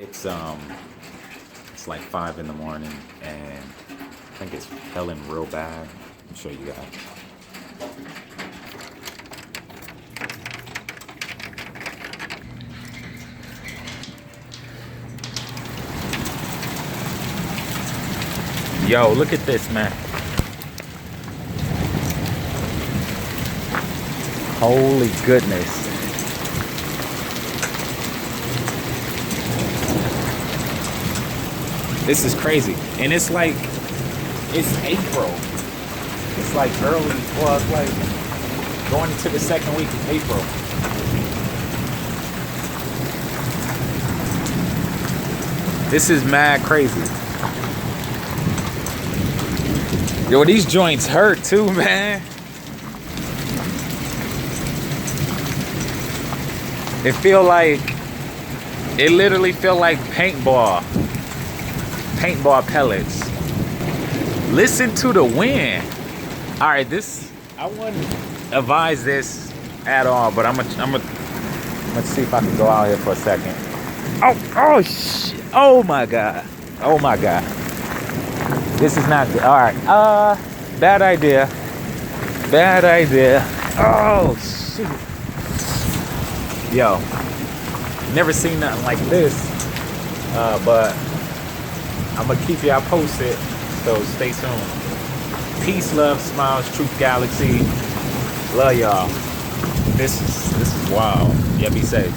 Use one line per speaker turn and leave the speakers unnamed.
It's like 5 in the morning, and I think it's hailing real bad. I'll show you guys. Yo, look at this, man. Holy goodness. This is crazy. And it's like, it's April. It's like early, well, it's like going into the second week of April. This is mad crazy. Yo, these joints hurt too, man. It literally feel like paintball pellets. Listen to the wind. All right, I wouldn't advise this at all, but let's see if I can go out here for a second. Oh shit! Oh my god! This is not good. All right, bad idea. Oh shoot! Yo, never seen nothing like this, but I'm gonna keep y'all posted, so stay tuned. Peace, love, smiles, truth, galaxy. Love y'all. This is wild. Yeah, be safe.